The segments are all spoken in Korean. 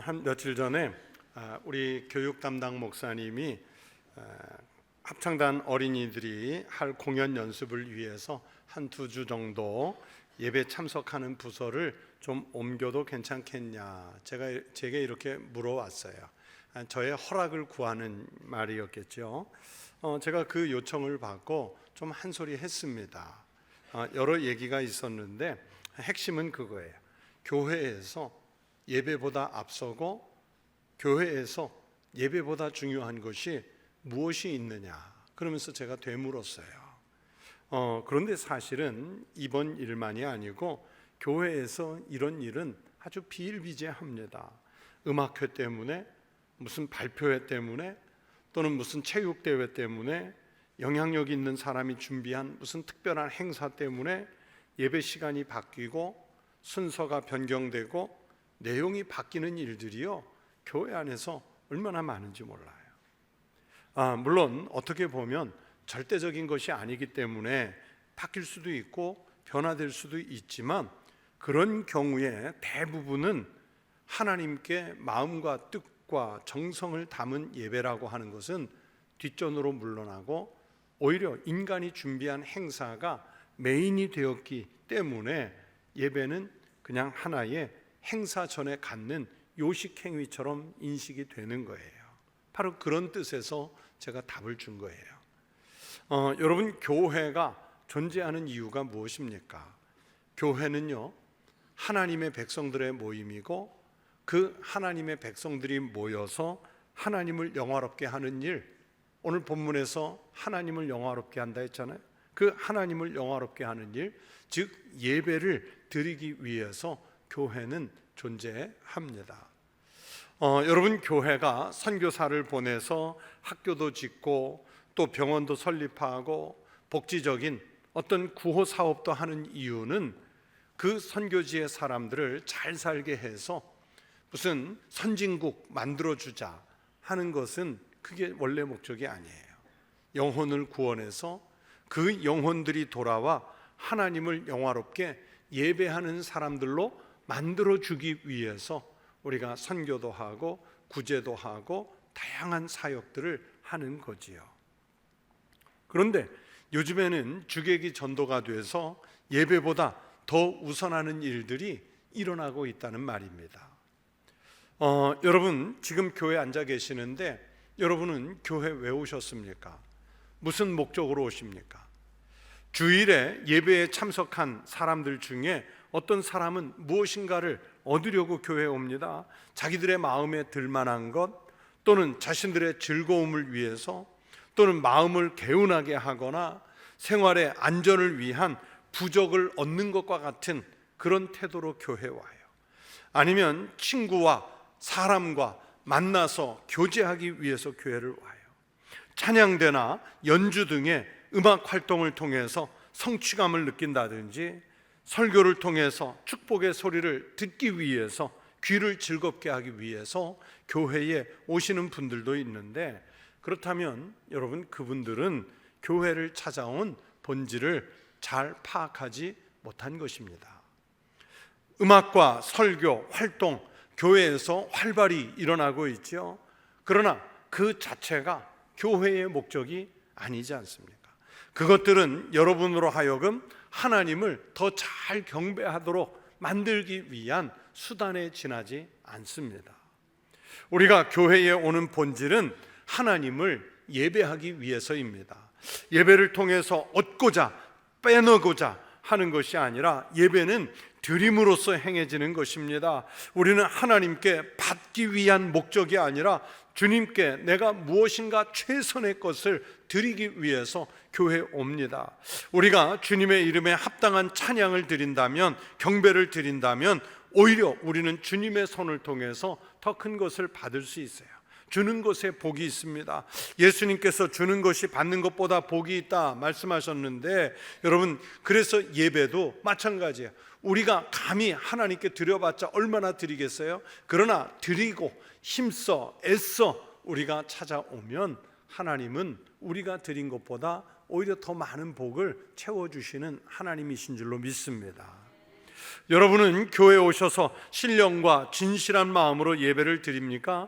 한 며칠 전에 우리 교육 담당 목사님이 합창단 어린이들이 할 공연 연습을 위해서 한 2주 정도 예배 참석하는 부서를 좀 옮겨도 괜찮겠냐, 제게 이렇게 물어왔어요. 저의 허락을 구하는 말이었겠죠. 제가 그 요청을 받고 좀 한 소리 했습니다. 여러 얘기가 있었는데 핵심은 그거예요. 교회에서 예배보다 앞서고 교회에서 예배보다 중요한 것이 무엇이 있느냐, 그러면서 제가 되물었어요. 그런데 사실은 이번 일만이 아니고 교회에서 이런 일은 아주 비일비재합니다. 음악회 때문에, 무슨 발표회 때문에, 또는 무슨 체육대회 때문에, 영향력 있는 사람이 준비한 무슨 특별한 행사 때문에 예배 시간이 바뀌고 순서가 변경되고 내용이 바뀌는 일들이요, 교회 안에서 얼마나 많은지 몰라요. 물론 어떻게 보면 절대적인 것이 아니기 때문에 바뀔 수도 있고 변화될 수도 있지만, 그런 경우에 대부분은 하나님께 마음과 뜻과 정성을 담은 예배라고 하는 것은 뒷전으로 물러나고 오히려 인간이 준비한 행사가 메인이 되었기 때문에 예배는 그냥 하나의 행사 전에 갖는 요식 행위처럼 인식이 되는 거예요. 바로 그런 뜻에서 제가 답을 준 거예요. 여러분, 교회가 존재하는 이유가 무엇입니까? 교회는요, 하나님의 백성들의 모임이고, 그 하나님의 백성들이 모여서 하나님을 영화롭게 하는 일, 오늘 본문에서 하나님을 영화롭게 한다 했잖아요. 그 하나님을 영화롭게 하는 일, 즉 예배를 드리기 위해서 교회는 존재합니다. 여러분, 교회가 선교사를 보내서 학교도 짓고 또 병원도 설립하고 복지적인 어떤 구호 사업도 하는 이유는 그 선교지의 사람들을 잘 살게 해서 무슨 선진국 만들어주자 하는 것은 그게 원래 목적이 아니에요. 영혼을 구원해서 그 영혼들이 돌아와 하나님을 영화롭게 예배하는 사람들로 만들어주기 위해서 우리가 선교도 하고 구제도 하고 다양한 사역들을 하는 거지요. 그런데 요즘에는 주객이 전도가 돼서 예배보다 더 우선하는 일들이 일어나고 있다는 말입니다. 여러분, 지금 교회에 앉아 계시는데 여러분은 교회 왜 오셨습니까? 무슨 목적으로 오십니까? 주일에 예배에 참석한 사람들 중에 어떤 사람은 무엇인가를 얻으려고 교회에 옵니다. 자기들의 마음에 들만한 것, 또는 자신들의 즐거움을 위해서, 또는 마음을 개운하게 하거나 생활의 안전을 위한 부적을 얻는 것과 같은 그런 태도로 교회에 와요. 아니면 친구와 사람과 만나서 교제하기 위해서 교회를 와요. 찬양대나 연주 등의 음악 활동을 통해서 성취감을 느낀다든지, 설교를 통해서 축복의 소리를 듣기 위해서, 귀를 즐겁게 하기 위해서 교회에 오시는 분들도 있는데, 그렇다면 여러분, 그분들은 교회를 찾아온 본질을 잘 파악하지 못한 것입니다. 음악과 설교, 활동, 교회에서 활발히 일어나고 있죠. 그러나 그 자체가 교회의 목적이 아니지 않습니까? 그것들은 여러분으로 하여금 하나님을 더 잘 경배하도록 만들기 위한 수단에 지나지 않습니다. 우리가 교회에 오는 본질은 하나님을 예배하기 위해서입니다. 예배를 통해서 얻고자 빼놓고자 하는 것이 아니라 예배는 드림으로써 행해지는 것입니다. 우리는 하나님께 받기 위한 목적이 아니라 주님께 내가 무엇인가 최선의 것을 드리기 위해서 교회에 옵니다. 우리가 주님의 이름에 합당한 찬양을 드린다면, 경배를 드린다면 오히려 우리는 주님의 손을 통해서 더 큰 것을 받을 수 있어요. 주는 것에 복이 있습니다. 예수님께서 주는 것이 받는 것보다 복이 있다 말씀하셨는데, 여러분, 그래서 예배도 마찬가지예요. 우리가 감히 하나님께 드려봤자 얼마나 드리겠어요? 그러나 드리고 힘써 애써 우리가 찾아오면 하나님은 우리가 드린 것보다 오히려 더 많은 복을 채워주시는 하나님이신 줄로 믿습니다. 여러분은 교회에 오셔서 신령과 진실한 마음으로 예배를 드립니까?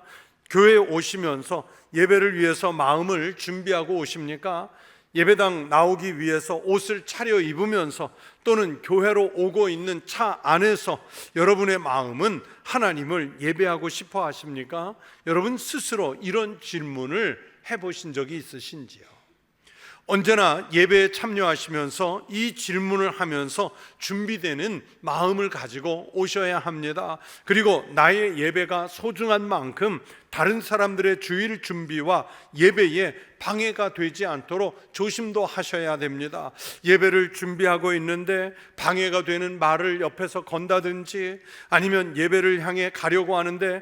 교회에 오시면서 예배를 위해서 마음을 준비하고 오십니까? 예배당 나오기 위해서 옷을 차려 입으면서 또는 교회로 오고 있는 차 안에서 여러분의 마음은 하나님을 예배하고 싶어 하십니까? 여러분 스스로 이런 질문을 해보신 적이 있으신지요? 언제나 예배에 참여하시면서 이 질문을 하면서 준비되는 마음을 가지고 오셔야 합니다. 그리고 나의 예배가 소중한 만큼 다른 사람들의 주일 준비와 예배에 방해가 되지 않도록 조심도 하셔야 됩니다. 예배를 준비하고 있는데 방해가 되는 말을 옆에서 건다든지, 아니면 예배를 향해 가려고 하는데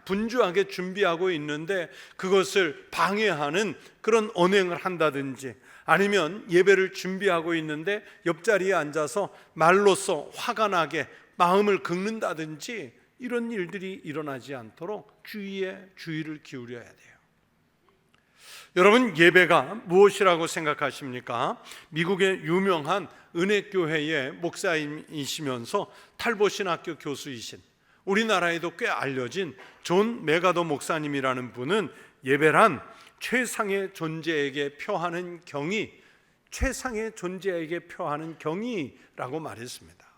분주하게 준비하고 있는데 그것을 방해하는 그런 언행을 한다든지, 아니면 예배를 준비하고 있는데 옆자리에 앉아서 말로써 화가 나게 마음을 긁는다든지, 이런 일들이 일어나지 않도록 주의를 기울여야 돼요. 여러분, 예배가 무엇이라고 생각하십니까? 미국의 유명한 은혜교회의 목사이시면서 탈보신학교 교수이신, 우리나라에도 꽤 알려진 존 메가더 목사님이라는 분은 예배란 최상의 존재에게 표하는 경의, 최상의 존재에게 표하는 경의라고 말했습니다.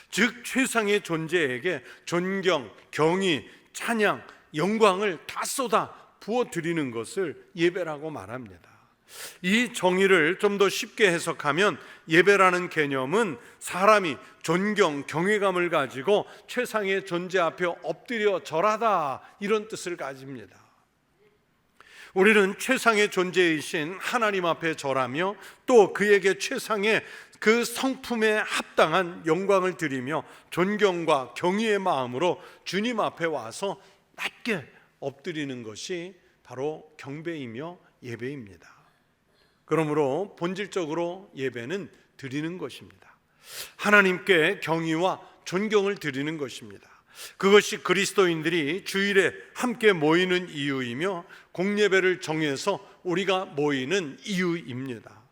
즉 최상의 존재에게 존경, 경의, 찬양, 영광을 다 쏟아 부어드리는 것을 예배라고 말합니다. 이 정의를 좀 더 쉽게 해석하면 예배라는 개념은 사람이 존경, 경외감을 가지고 최상의 존재 앞에 엎드려 절하다, 이런 뜻을 가집니다. 우리는 최상의 존재이신 하나님 앞에 절하며 또 그에게 최상의 그 성품에 합당한 영광을 드리며 존경과 경의의 마음으로 주님 앞에 와서 낮게 엎드리는 것이 바로 경배이며 예배입니다. 그러므로 본질적으로 예배는 드리는 것입니다. 하나님께 경의와 존경을 드리는 것입니다. 그것이 그리스도인들이 주일에 함께 모이는 이유이며 공예배를 정해서 우리가 모이는 이유입니다.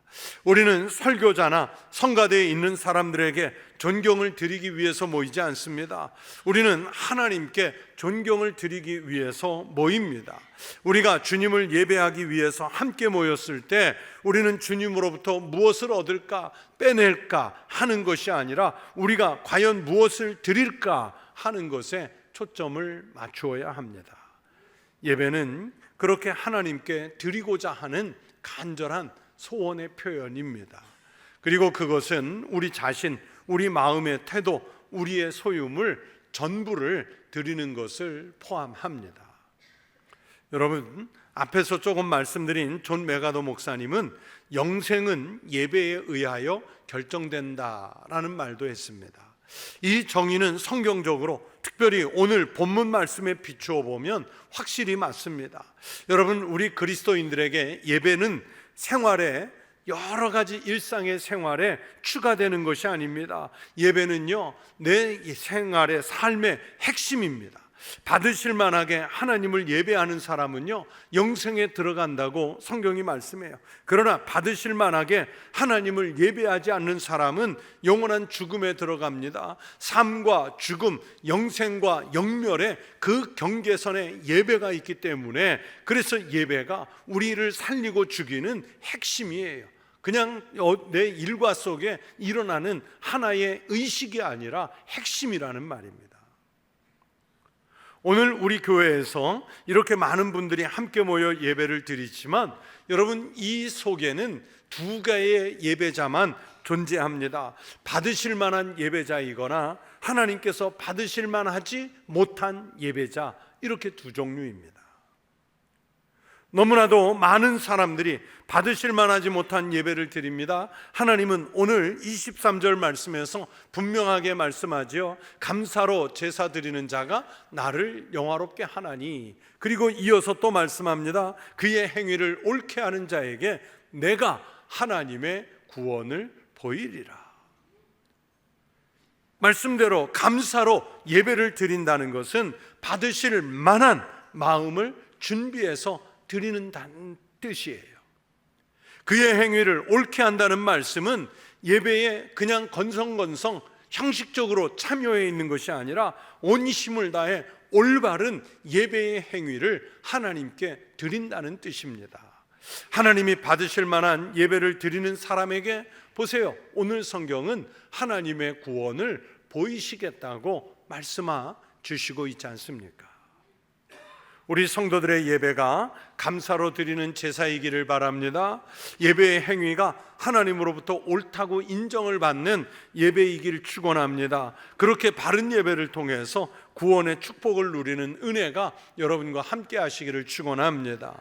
우리는 설교자나 성가대에 있는 사람들에게 존경을 드리기 위해서 모이지 않습니다. 우리는 하나님께 존경을 드리기 위해서 모입니다. 우리가 주님을 예배하기 위해서 함께 모였을 때 우리는 주님으로부터 무엇을 얻을까, 빼낼까 하는 것이 아니라 우리가 과연 무엇을 드릴까 하는 것에 초점을 맞추어야 합니다. 예배는 그렇게 하나님께 드리고자 하는 간절한 소원의 표현입니다. 그리고 그것은 우리 자신, 우리 마음의 태도, 우리의 소유물 전부를 드리는 것을 포함합니다. 여러분, 앞에서 조금 말씀드린 존 메가더 목사님은 영생은 예배에 의하여 결정된다라는 말도 했습니다. 이 정의는 성경적으로 특별히 오늘 본문 말씀에 비추어 보면 확실히 맞습니다. 여러분, 우리 그리스도인들에게 예배는 생활에, 여러 가지 일상의 생활에 추가되는 것이 아닙니다. 예배는요, 내 생활의 삶의 핵심입니다. 받으실 만하게 하나님을 예배하는 사람은요 영생에 들어간다고 성경이 말씀해요. 그러나 받으실 만하게 하나님을 예배하지 않는 사람은 영원한 죽음에 들어갑니다. 삶과 죽음, 영생과 영멸의 그 경계선에 예배가 있기 때문에, 그래서 예배가 우리를 살리고 죽이는 핵심이에요. 그냥 내 일과 속에 일어나는 하나의 의식이 아니라 핵심이라는 말입니다. 오늘 우리 교회에서 이렇게 많은 분들이 함께 모여 예배를 드리지만, 여러분, 이 속에는 두 가지의 예배자만 존재합니다. 받으실 만한 예배자이거나 하나님께서 받으실 만하지 못한 예배자, 이렇게 두 종류입니다. 너무나도 많은 사람들이 받으실 만하지 못한 예배를 드립니다. 하나님은 오늘 23절 말씀에서 분명하게 말씀하지요. 감사로 제사 드리는 자가 나를 영화롭게 하나니. 그리고 이어서 또 말씀합니다. 그의 행위를 옳게 하는 자에게 내가 하나님의 구원을 보이리라. 말씀대로 감사로 예배를 드린다는 것은 받으실 만한 마음을 준비해서 드리는 뜻이에요. 그의 행위를 옳게 한다는 말씀은 예배에 그냥 건성건성 형식적으로 참여해 있는 것이 아니라 온 힘을 다해 올바른 예배의 행위를 하나님께 드린다는 뜻입니다. 하나님이 받으실 만한 예배를 드리는 사람에게 보세요, 오늘 성경은 하나님의 구원을 보이시겠다고 말씀하 주시고 있지 않습니까? 우리 성도들의 예배가 감사로 드리는 제사이기를 바랍니다. 예배의 행위가 하나님으로부터 옳다고 인정을 받는 예배이기를 축원합니다. 그렇게 바른 예배를 통해서 구원의 축복을 누리는 은혜가 여러분과 함께 하시기를 축원합니다.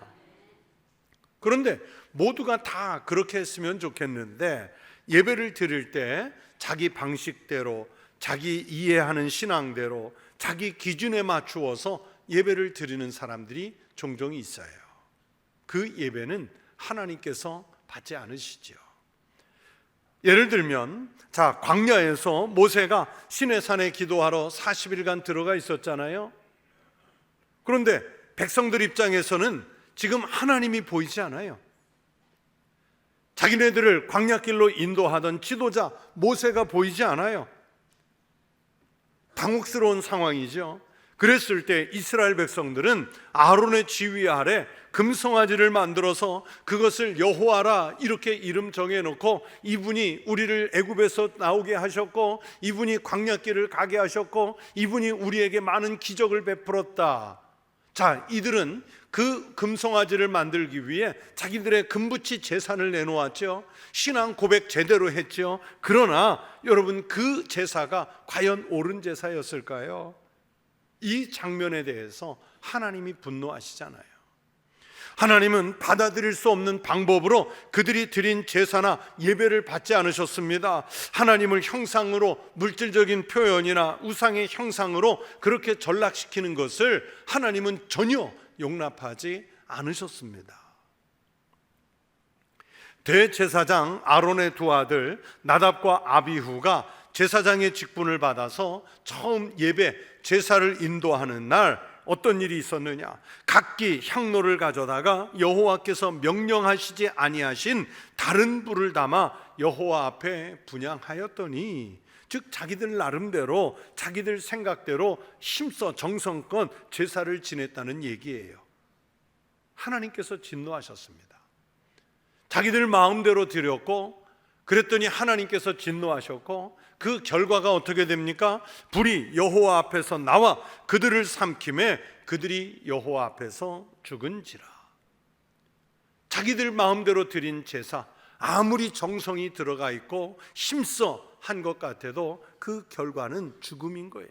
그런데 모두가 다 그렇게 했으면 좋겠는데, 예배를 드릴 때 자기 방식대로, 자기 이해하는 신앙대로, 자기 기준에 맞추어서 예배를 드리는 사람들이 종종 있어요. 그 예배는 하나님께서 받지 않으시죠. 예를 들면, 광야에서 모세가 시내산에 기도하러 40일간 들어가 있었잖아요. 그런데 백성들 입장에서는 지금 하나님이 보이지 않아요. 자기네들을 광야길로 인도하던 지도자 모세가 보이지 않아요. 당혹스러운 상황이죠. 그랬을 때 이스라엘 백성들은 아론의 지휘 아래 금송아지를 만들어서 그것을 여호와라 이렇게 이름 정해놓고, 이분이 우리를 애굽에서 나오게 하셨고, 이분이 광야길을 가게 하셨고, 이분이 우리에게 많은 기적을 베풀었다. 이들은 그 금송아지를 만들기 위해 자기들의 금부치 재산을 내놓았죠. 신앙 고백 제대로 했죠. 그러나 여러분, 그 제사가 과연 옳은 제사였을까요? 이 장면에 대해서 하나님이 분노하시잖아요. 하나님은 받아들일 수 없는 방법으로 그들이 드린 제사나 예배를 받지 않으셨습니다. 하나님을 형상으로, 물질적인 표현이나 우상의 형상으로 그렇게 전락시키는 것을 하나님은 전혀 용납하지 않으셨습니다. 대제사장 아론의 두 아들 나답과 아비후가 제사장의 직분을 받아서 처음 예배, 제사를 인도하는 날 어떤 일이 있었느냐? 각기 향로를 가져다가 여호와께서 명령하시지 아니하신 다른 불을 담아 여호와 앞에 분향하였더니, 즉 자기들 나름대로, 자기들 생각대로 힘써 정성껏 제사를 지냈다는 얘기예요. 하나님께서 진노하셨습니다. 자기들 마음대로 드렸고, 그랬더니 하나님께서 진노하셨고, 그 결과가 어떻게 됩니까? 불이 여호와 앞에서 나와 그들을 삼킴에 그들이 여호와 앞에서 죽은지라. 자기들 마음대로 드린 제사, 아무리 정성이 들어가 있고 힘써 한 것 같아도 그 결과는 죽음인 거예요.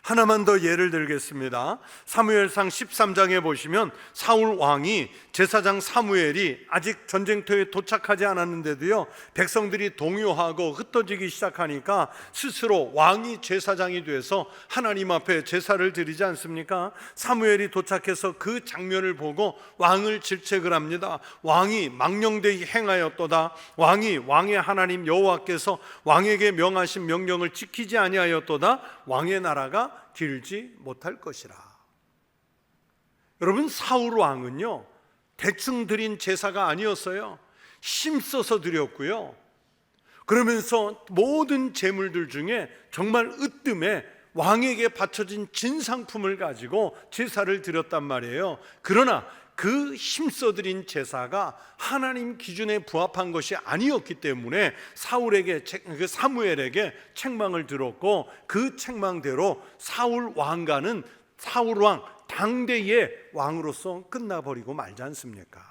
하나만 더 예를 들겠습니다. 사무엘상 13장에 보시면 사울 왕이 제사장 사무엘이 아직 전쟁터에 도착하지 않았는데도요, 백성들이 동요하고 흩어지기 시작하니까 스스로 왕이 제사장이 돼서 하나님 앞에 제사를 드리지 않습니까? 사무엘이 도착해서 그 장면을 보고 왕을 질책을 합니다. 왕이 망령되이 행하였도다. 왕이 왕의 하나님 여호와께서 왕에게 명하신 명령을 지키지 아니하였도다. 왕의 나라가 길지 못할 것이라. 여러분, 사울 왕은요, 대충 드린 제사가 아니었어요. 힘써서 드렸고요. 그러면서 모든 제물들 중에 정말 으뜸에 왕에게 바쳐진 진상품을 가지고 제사를 드렸단 말이에요. 그러나 그 힘써드린 제사가 하나님 기준에 부합한 것이 아니었기 때문에 사무엘에게 책망을 들었고, 그 책망대로 사울 왕가는 사울 왕 당대의 왕으로서 끝나버리고 말지 않습니까?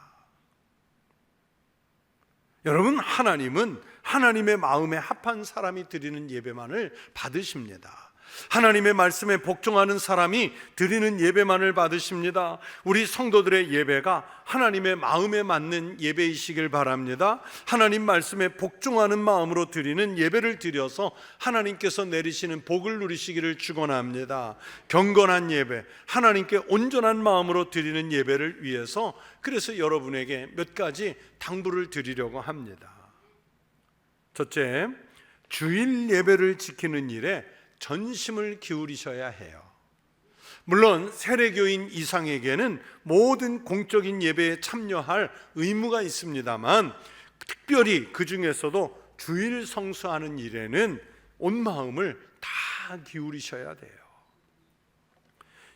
여러분, 하나님은 하나님의 마음에 합한 사람이 드리는 예배만을 받으십니다. 하나님의 말씀에 복종하는 사람이 드리는 예배만을 받으십니다. 우리 성도들의 예배가 하나님의 마음에 맞는 예배이시길 바랍니다. 하나님 말씀에 복종하는 마음으로 드리는 예배를 드려서 하나님께서 내리시는 복을 누리시기를 축원합니다. 경건한 예배, 하나님께 온전한 마음으로 드리는 예배를 위해서, 그래서 여러분에게 몇 가지 당부를 드리려고 합니다. 첫째, 주일 예배를 지키는 일에 전심을 기울이셔야 해요. 물론 세례교인 이상에게는 모든 공적인 예배에 참여할 의무가 있습니다만, 특별히 그 중에서도 주일 성수하는 일에는 온 마음을 다 기울이셔야 돼요.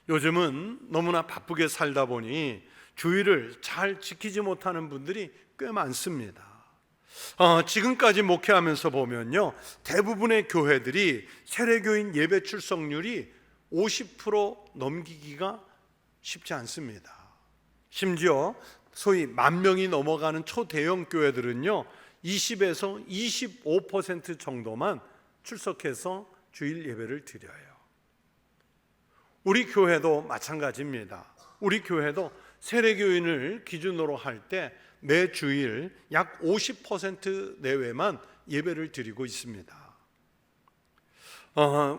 요즘은 너무나 바쁘게 살다 보니 주일을 잘 지키지 못하는 분들이 꽤 많습니다. 지금까지 목회하면서 보면요, 대부분의 교회들이 세례교인 예배 출석률이 50% 넘기기가 쉽지 않습니다. 심지어 소위 10,000명이 넘어가는 초대형 교회들은요 20에서 25% 정도만 출석해서 주일 예배를 드려요. 우리 교회도 마찬가지입니다. 우리 교회도 세례교인을 기준으로 할 때 매 주일 약 50% 내외만 예배를 드리고 있습니다.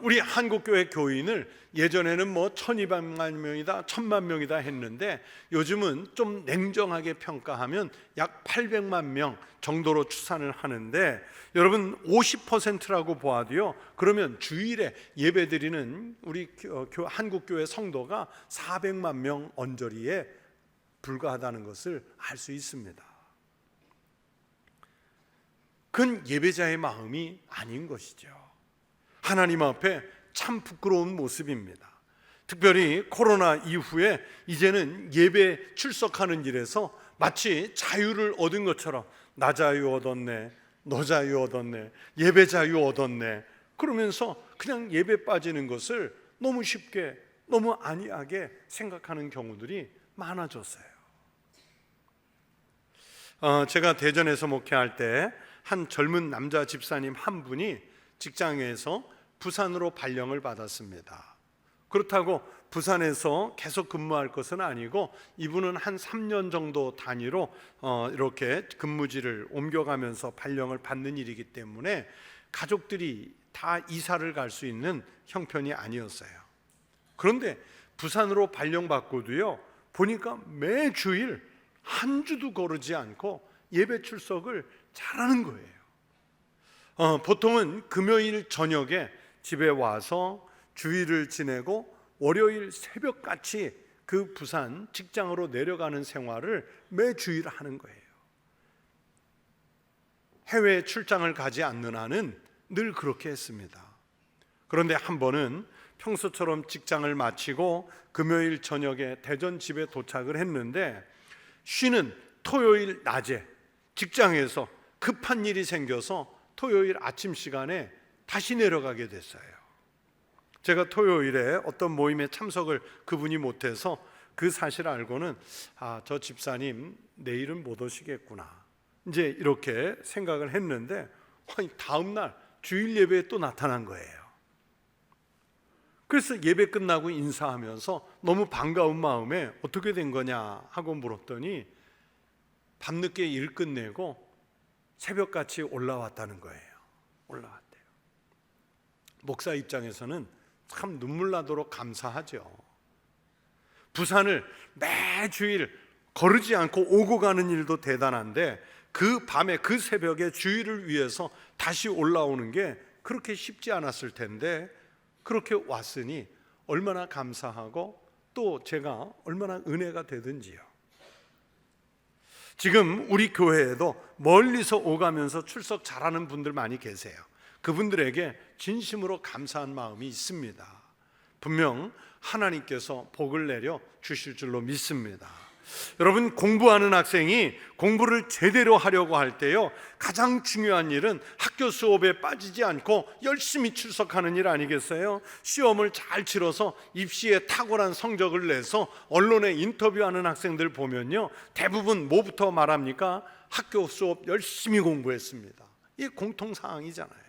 우리 한국교회 교인을 예전에는 1,200만 명이다 1,000만 명이다 했는데 요즘은 좀 냉정하게 평가하면 약 800만 명 정도로 추산을 하는데, 여러분 50%라고 보아도요, 그러면 주일에 예배드리는 우리 한국교회 성도가 400만 명 언저리에 불과하다는 것을 알 수 있습니다. 그건 예배자의 마음이 아닌 것이죠. 하나님 앞에 참 부끄러운 모습입니다. 특별히 코로나 이후에 이제는 예배 출석하는 일에서 마치 자유를 얻은 것처럼 나 자유 얻었네, 너 자유 얻었네, 예배 자유 얻었네 그러면서 그냥 예배 빠지는 것을 너무 쉽게, 너무 안이하게 생각하는 경우들이 많아졌어요. 제가 대전에서 목회할 때 한 젊은 남자 집사님 한 분이 직장에서 부산으로 발령을 받았습니다. 그렇다고 부산에서 계속 근무할 것은 아니고 이분은 한 3년 정도 단위로 이렇게 근무지를 옮겨가면서 발령을 받는 일이기 때문에 가족들이 다 이사를 갈 수 있는 형편이 아니었어요. 그런데 부산으로 발령받고도요, 보니까 매주일 한 주도 거르지 않고 예배 출석을 잘하는 거예요. 보통은 금요일 저녁에 집에 와서 주일을 지내고 월요일 새벽같이 그 부산 직장으로 내려가는 생활을 매주일 하는 거예요. 해외 출장을 가지 않는 한은 늘 그렇게 했습니다. 그런데 한 번은 평소처럼 직장을 마치고 금요일 저녁에 대전 집에 도착을 했는데 쉬는 토요일 낮에 직장에서 급한 일이 생겨서 토요일 아침 시간에 다시 내려가게 됐어요. 제가 토요일에 어떤 모임에 참석을 그분이 못해서 그 사실을 알고는 저 집사님 내일은 못 오시겠구나 이제 이렇게 생각을 했는데, 다음 날 주일 예배에 또 나타난 거예요. 그래서 예배 끝나고 인사하면서 너무 반가운 마음에 어떻게 된 거냐 하고 물었더니 밤늦게 일 끝내고 새벽같이 올라왔다는 거예요. 올라왔대요. 목사 입장에서는 참 눈물 나도록 감사하죠. 부산을 매주일 거르지 않고 오고 가는 일도 대단한데 그 밤에 그 새벽에 주일을 위해서 다시 올라오는 게 그렇게 쉽지 않았을 텐데 그렇게 왔으니 얼마나 감사하고 또 제가 얼마나 은혜가 되든지요. 지금 우리 교회에도 멀리서 오가면서 출석 잘하는 분들 많이 계세요. 그분들에게 진심으로 감사한 마음이 있습니다. 분명 하나님께서 복을 내려 주실 줄로 믿습니다. 여러분, 공부하는 학생이 공부를 제대로 하려고 할 때요, 가장 중요한 일은 학교 수업에 빠지지 않고 열심히 출석하는 일 아니겠어요? 시험을 잘 치러서 입시에 탁월한 성적을 내서 언론에 인터뷰하는 학생들 보면요, 대부분 뭐부터 말합니까? 학교 수업 열심히 공부했습니다. 이게 공통사항이잖아요.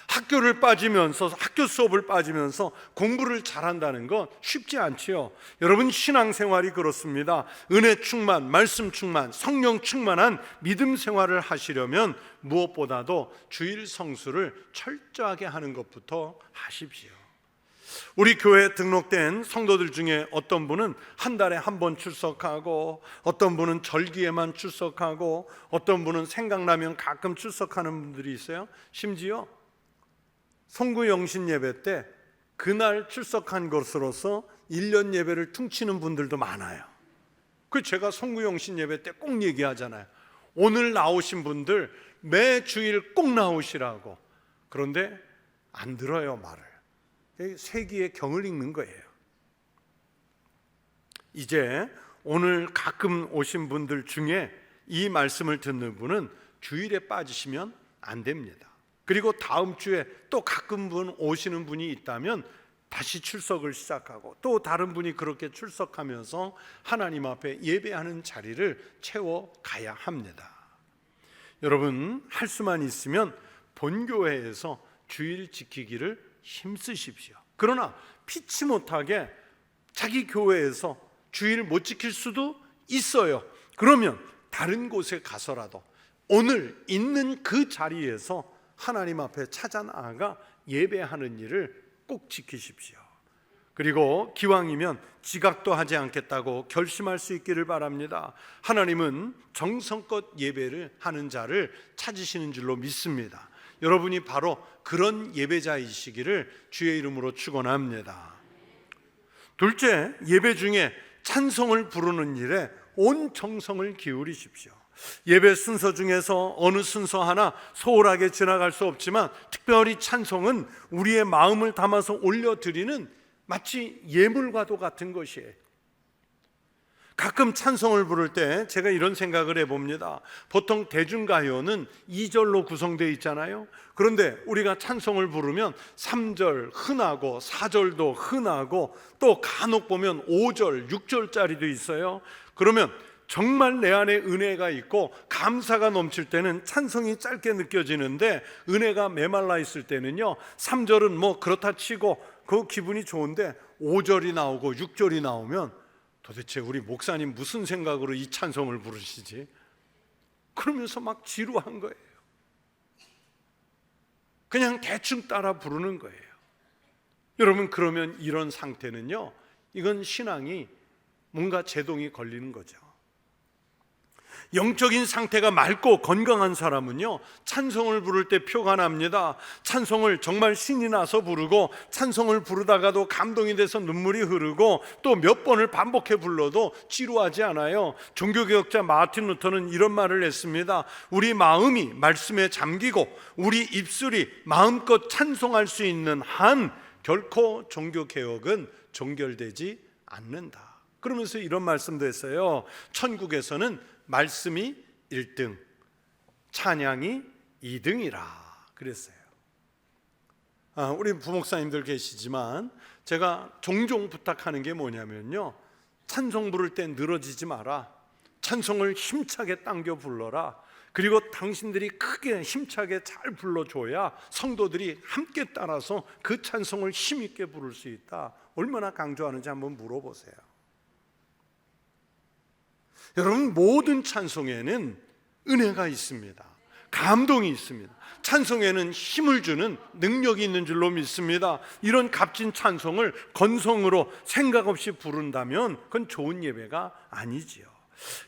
학교를 빠지면서, 학교 수업을 빠지면서 공부를 잘한다는 건 쉽지 않지요. 여러분, 신앙생활이 그렇습니다. 은혜 충만, 말씀 충만, 성령 충만한 믿음 생활을 하시려면 무엇보다도 주일 성수를 철저하게 하는 것부터 하십시오. 우리 교회에 등록된 성도들 중에 어떤 분은 한 달에 한 번 출석하고, 어떤 분은 절기에만 출석하고, 어떤 분은 생각나면 가끔 출석하는 분들이 있어요. 심지어 송구영신 예배 때 그날 출석한 것으로서 1년 예배를 퉁치는 분들도 많아요. 그 제가 송구영신 예배 때 꼭 얘기하잖아요. 오늘 나오신 분들 매 주일 꼭 나오시라고. 그런데 안 들어요, 말을. 세기의 경을 읽는 거예요. 이제 오늘 가끔 오신 분들 중에 이 말씀을 듣는 분은 주일에 빠지시면 안 됩니다. 그리고 다음 주에 또 가끔 오시는 분이 있다면 다시 출석을 시작하고, 또 다른 분이 그렇게 출석하면서 하나님 앞에 예배하는 자리를 채워가야 합니다. 여러분, 할 수만 있으면 본교회에서 주일 지키기를 힘쓰십시오. 그러나 피치 못하게 자기 교회에서 주일 못 지킬 수도 있어요. 그러면 다른 곳에 가서라도 오늘 있는 그 자리에서 하나님 앞에 찾아 나아가 예배하는 일을 꼭 지키십시오. 그리고 기왕이면 지각도 하지 않겠다고 결심할 수 있기를 바랍니다. 하나님은 정성껏 예배를 하는 자를 찾으시는 줄로 믿습니다. 여러분이 바로 그런 예배자이시기를 주의 이름으로 축원합니다. 둘째, 예배 중에 찬송을 부르는 일에 온 정성을 기울이십시오. 예배 순서 중에서 어느 순서 하나 소홀하게 지나갈 수 없지만, 특별히 찬송은 우리의 마음을 담아서 올려드리는 마치 예물과도 같은 것이에요. 가끔 찬송을 부를 때 제가 이런 생각을 해봅니다. 보통 대중가요는 2절로 구성되어 있잖아요. 그런데 우리가 찬송을 부르면 3절 흔하고 4절도 흔하고, 또 간혹 보면 5절, 6절짜리도 있어요. 그러면 정말 내 안에 은혜가 있고 감사가 넘칠 때는 찬송이 짧게 느껴지는데, 은혜가 메말라 있을 때는요 3절은 뭐 그렇다 치고 그 기분이 좋은데 5절이 나오고 6절이 나오면 도대체 우리 목사님 무슨 생각으로 이 찬송을 부르시지? 그러면서 막 지루한 거예요. 그냥 대충 따라 부르는 거예요. 여러분, 그러면 이런 상태는요, 이건 신앙이 뭔가 제동이 걸리는 거죠. 영적인 상태가 맑고 건강한 사람은요, 찬송을 부를 때 표가 납니다. 찬송을 정말 신이 나서 부르고, 찬송을 부르다가도 감동이 돼서 눈물이 흐르고, 또 몇 번을 반복해 불러도 지루하지 않아요. 종교개혁자 마틴 루터는 이런 말을 했습니다. 우리 마음이 말씀에 잠기고 우리 입술이 마음껏 찬송할 수 있는 한 결코 종교개혁은 종결되지 않는다. 그러면서 이런 말씀도 했어요. 천국에서는 말씀이 1등, 찬양이 2등이라 그랬어요. 우리 부목사님들 계시지만 제가 종종 부탁하는 게 뭐냐면요, 찬송 부를 때 늘어지지 마라. 찬송을 힘차게 당겨 불러라. 그리고 당신들이 크게 힘차게 잘 불러줘야 성도들이 함께 따라서 그 찬송을 힘있게 부를 수 있다. 얼마나 강조하는지 한번 물어보세요. 여러분, 모든 찬송에는 은혜가 있습니다. 감동이 있습니다. 찬송에는 힘을 주는 능력이 있는 줄로 믿습니다. 이런 값진 찬송을 건성으로 생각 없이 부른다면 그건 좋은 예배가 아니지요.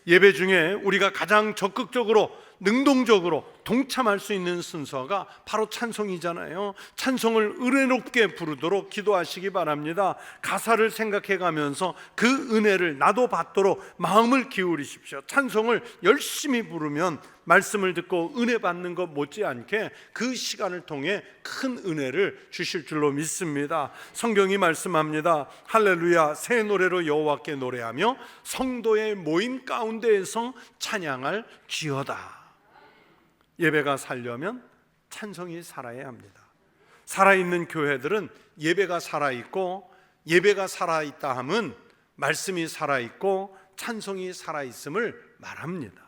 예배 중에 우리가 가장 적극적으로 능동적으로 동참할 수 있는 순서가 바로 찬송이잖아요. 찬송을 은혜롭게 부르도록 기도하시기 바랍니다. 가사를 생각해 가면서 그 은혜를 나도 받도록 마음을 기울이십시오. 찬송을 열심히 부르면 말씀을 듣고 은혜 받는 것 못지않게 그 시간을 통해 큰 은혜를 주실 줄로 믿습니다. 성경이 말씀합니다. 할렐루야, 새 노래로 여호와께 노래하며 성도의 모임 가운데에서 찬양할 지어다. 예배가 살려면 찬송이 살아야 합니다. 살아있는 교회들은 예배가 살아있고, 예배가 살아있다 함은 말씀이 살아있고 찬송이 살아있음을 말합니다.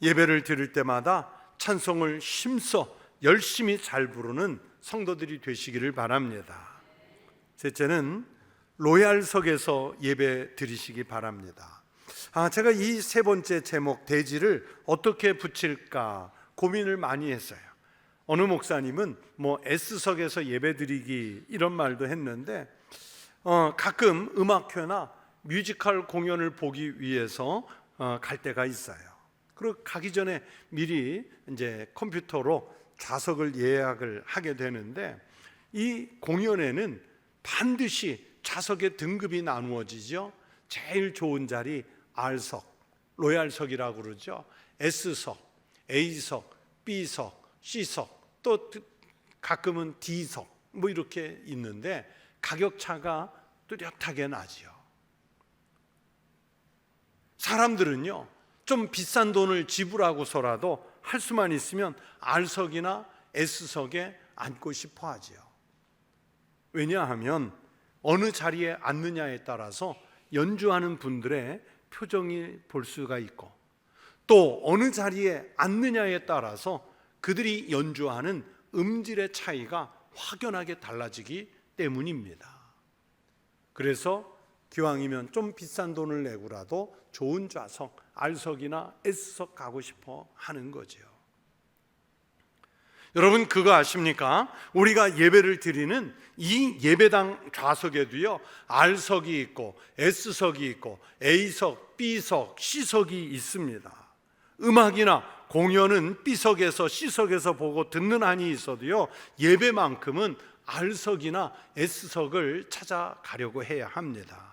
예배를 드릴 때마다 찬송을 힘써 열심히 잘 부르는 성도들이 되시기를 바랍니다. 셋째는 로얄석에서 예배 드리시기 바랍니다. 제가 이 세 번째 제목 대지를 어떻게 붙일까 고민을 많이 했어요. 어느 목사님은 S석에서 예배드리기 이런 말도 했는데, 가끔 음악회나 뮤지컬 공연을 보기 위해서 갈 때가 있어요. 그리고 가기 전에 미리 이제 컴퓨터로 좌석을 예약을 하게 되는데, 이 공연에는 반드시 좌석의 등급이 나누어지죠. 제일 좋은 자리 R석, 로얄석이라고 그러죠. S석, A석, B석, C석, 또 가끔은 D석 뭐 이렇게 있는데 가격 차가 뚜렷하게 나지요. 사람들은요, 좀 비싼 돈을 지불하고서라도 할 수만 있으면 R석이나 S석에 앉고 싶어 하지요. 왜냐하면 어느 자리에 앉느냐에 따라서 연주하는 분들의 표정이 볼 수가 있고, 또 어느 자리에 앉느냐에 따라서 그들이 연주하는 음질의 차이가 확연하게 달라지기 때문입니다. 그래서 기왕이면 좀 비싼 돈을 내고라도 좋은 좌석, R석이나 S석 가고 싶어 하는 거지요. 여러분, 그거 아십니까? 우리가 예배를 드리는 이 예배당 좌석에도요, R석이 있고 S석이 있고 A석, B석, C석이 있습니다. 음악이나 공연은 B석에서 C석에서 보고 듣는 한이 있어도요, 예배만큼은 R석이나 S석을 찾아가려고 해야 합니다.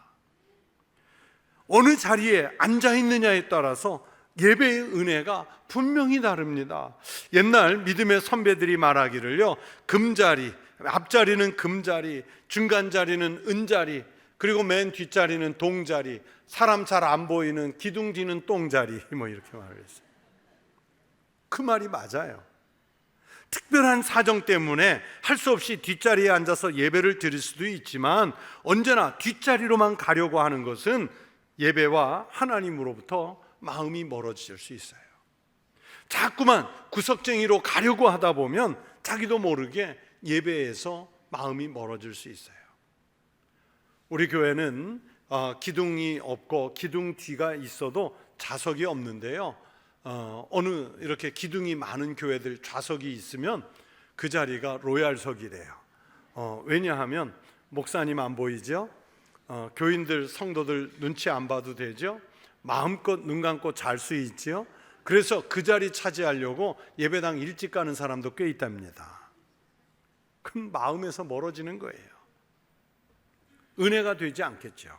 어느 자리에 앉아 있느냐에 따라서 예배의 은혜가 분명히 다릅니다. 옛날 믿음의 선배들이 말하기를요, 금자리, 앞자리는 금자리, 중간자리는 은자리, 그리고 맨 뒷자리는 동자리, 사람 잘 안 보이는 기둥 뒤는 똥자리, 뭐 이렇게 말했어요. 그 말이 맞아요. 특별한 사정 때문에 할 수 없이 뒷자리에 앉아서 예배를 드릴 수도 있지만, 언제나 뒷자리로만 가려고 하는 것은 예배와 하나님으로부터 마음이 멀어질 수 있어요. 자꾸만 구석쟁이로 가려고 하다 보면 자기도 모르게 예배에서 마음이 멀어질 수 있어요. 우리 교회는 기둥이 없고 기둥 뒤가 있어도 좌석이 없는데요, 어느 이렇게 기둥이 많은 교회들 좌석이 있으면 그 자리가 로얄석이래요. 왜냐하면 목사님 안 보이죠? 교인들, 성도들 눈치 안 봐도 되죠? 마음껏 눈 감고 잘 수 있죠? 그래서 그 자리 차지하려고 예배당 일찍 가는 사람도 꽤 있답니다. 그럼 마음에서 멀어지는 거예요. 은혜가 되지 않겠죠.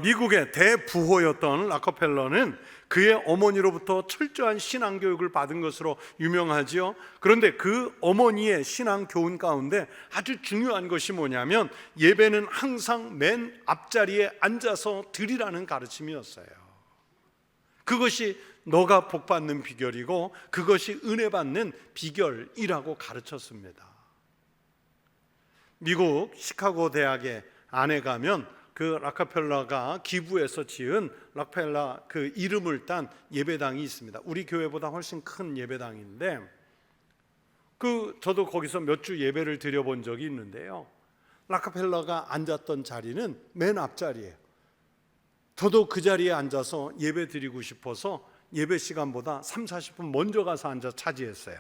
미국의 대부호였던 락커펠러는 그의 어머니로부터 철저한 신앙교육을 받은 것으로 유명하지요. 그런데 그 어머니의 신앙교훈 가운데 아주 중요한 것이 뭐냐면, 예배는 항상 맨 앞자리에 앉아서 드리라는 가르침이었어요. 그것이 너가 복받는 비결이고 그것이 은혜 받는 비결이라고 가르쳤습니다. 미국 시카고 대학에 안에 가면 그 락펠러가 기부해서 지은 락펠러 그 이름을 딴 예배당이 있습니다. 우리 교회보다 훨씬 큰 예배당인데, 저도 거기서 몇 주 예배를 드려본 적이 있는데요, 락펠러가 앉았던 자리는 맨 앞자리예요. 저도 그 자리에 앉아서 예배 드리고 싶어서 예배 시간보다 30-40분 먼저 가서 앉아 차지했어요.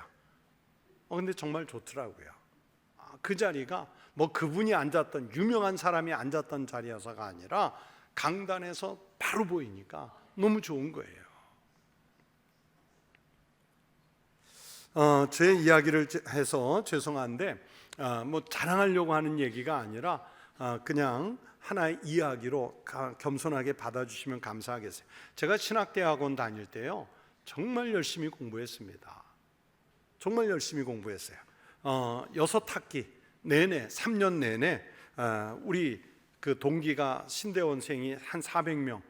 근데 정말 좋더라고요. 그 자리가 뭐 그분이 앉았던 유명한 사람이 앉았던 자리여서가 아니라 강단에서 바로 보이니까 너무 좋은 거예요. 제 이야기를 해서 죄송한데 뭐 자랑하려고 하는 얘기가 아니라 그냥 하나의 이야기로 겸손하게 받아주시면 감사하겠어요. 제가 신학대학원 다닐 때요, 정말 열심히 공부했습니다. 정말 열심히 공부했어요. 6학기 내내, 3년 내내 우리 그 동기가 신대원생이 한 400명,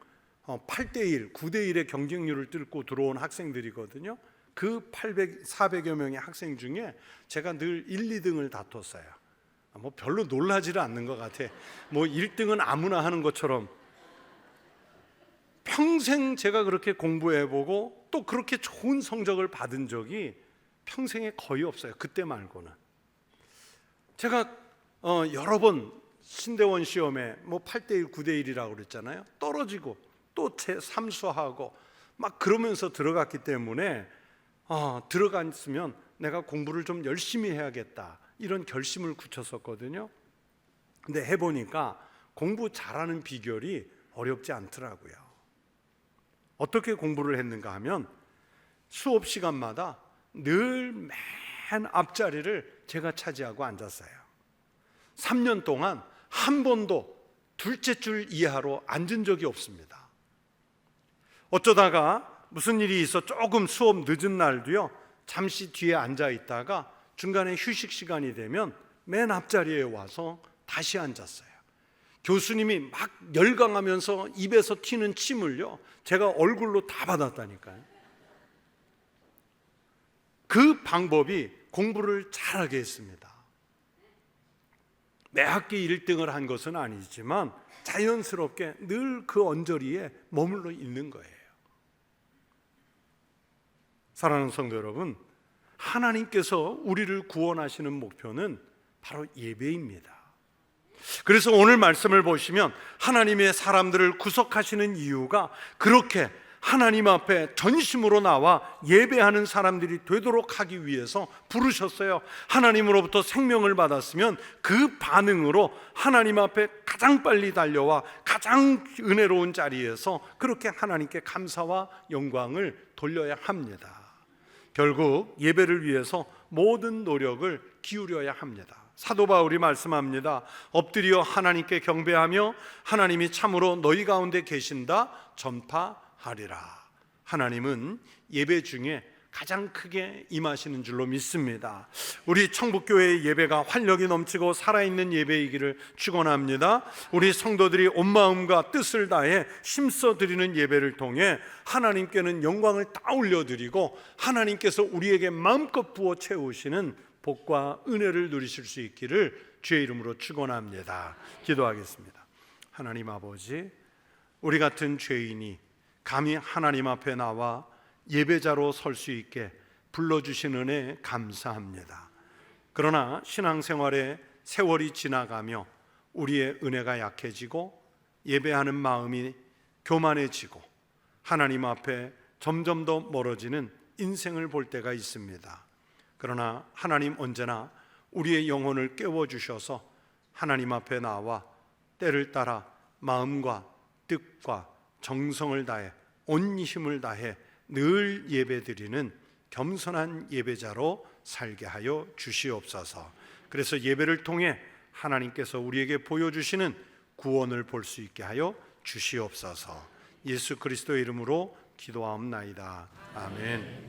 8대1, 9대1의 경쟁률을 뚫고 들어온 학생들이거든요. 그 400여 명의 학생 중에 제가 늘 1, 2등을 다퉜어요. 뭐 별로 놀라지를 않는 것 같아. 뭐 1등은 아무나 하는 것처럼. 평생 제가 그렇게 공부해보고 또 그렇게 좋은 성적을 받은 적이 평생에 거의 없어요. 그때 말고는. 제가 여러 번 신대원 시험에 뭐 8대1, 9대1이라고 그랬잖아요. 떨어지고 또 삼수하고 막 그러면서 들어갔기 때문에 들어갔으면 내가 공부를 좀 열심히 해야겠다, 이런 결심을 굳혔었거든요. 근데 해보니까 공부 잘하는 비결이 어렵지 않더라고요. 어떻게 공부를 했는가 하면 수업 시간마다 늘 맨 앞자리를 제가 차지하고 앉았어요. 3년 동안 한 번도 둘째 줄 이하로 앉은 적이 없습니다. 어쩌다가 무슨 일이 있어 조금 수업 늦은 날도요, 잠시 뒤에 앉아 있다가 중간에 휴식 시간이 되면 맨 앞자리에 와서 다시 앉았어요. 교수님이 막 열광하면서 입에서 튀는 침을요, 제가 얼굴로 다 받았다니까요. 그 방법이 공부를 잘하게 했습니다. 매 학기 1등을 한 것은 아니지만 자연스럽게 늘 그 언저리에 머물러 있는 거예요. 사랑하는 성도 여러분, 하나님께서 우리를 구원하시는 목표는 바로 예배입니다. 그래서 오늘 말씀을 보시면 하나님의 사람들을 구속하시는 이유가 그렇게 하나님 앞에 전심으로 나와 예배하는 사람들이 되도록 하기 위해서 부르셨어요. 하나님으로부터 생명을 받았으면 그 반응으로 하나님 앞에 가장 빨리 달려와 가장 은혜로운 자리에서 그렇게 하나님께 감사와 영광을 돌려야 합니다. 결국 예배를 위해서 모든 노력을 기울여야 합니다. 사도 바울이 말씀합니다. 엎드려 하나님께 경배하며 하나님이 참으로 너희 가운데 계신다 전파하리라. 하나님은 예배 중에 가장 크게 임하시는 줄로 믿습니다. 우리 청북교회의 예배가 활력이 넘치고 살아있는 예배이기를 축원합니다. 우리 성도들이 온 마음과 뜻을 다해 힘써 드리는 예배를 통해 하나님께는 영광을 다 올려드리고 하나님께서 우리에게 마음껏 부어 채우시는 복과 은혜를 누리실 수 있기를 주의 이름으로 축원합니다. 기도하겠습니다. 하나님 아버지, 우리 같은 죄인이 감히 하나님 앞에 나와 예배자로 설 수 있게 불러주신 은혜 감사합니다. 그러나 신앙생활에 세월이 지나가며 우리의 은혜가 약해지고 예배하는 마음이 교만해지고 하나님 앞에 점점 더 멀어지는 인생을 볼 때가 있습니다. 그러나 하나님 언제나 우리의 영혼을 깨워주셔서 하나님 앞에 나와 때를 따라 마음과 뜻과 정성을 다해 온 힘을 다해 늘 예배드리는 겸손한 예배자로 살게 하여 주시옵소서. 그래서 예배를 통해 하나님께서 우리에게 보여주시는 구원을 볼 수 있게 하여 주시옵소서. 예수 그리스도의 이름으로 기도하옵나이다. 아멘.